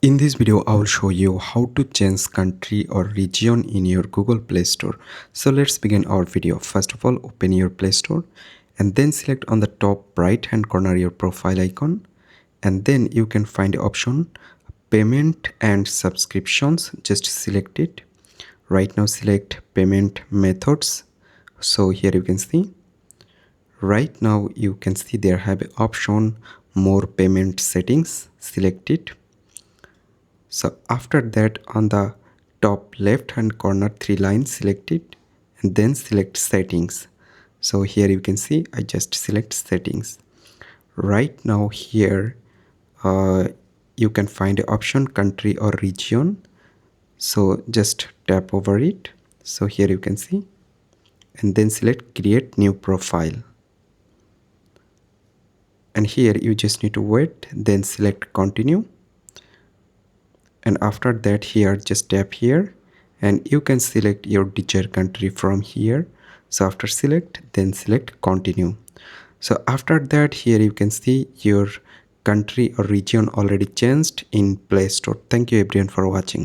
In this video, I will show you how to change country or region in your Google Play Store. So let's begin our video. First of all, open your Play Store and then select on the top right hand corner your profile icon, and then you can find the option payment and subscriptions. Just select it. Right now select payment methods. So here you can see, right now you can see there have an option more payment settings. Select it. So after that, on the top left hand corner, three lines, select it and then select settings. So here you can see I just select settings. Right now here you can find the option country or region. So just tap over it. So here you can see, and then select create new profile. And here you just need to wait, then select continue. And after that, here just tap here and you can select your desired country from here. So after select, then select continue. So after that, here you can see your country or region already changed in Play Store. Thank you everyone for watching.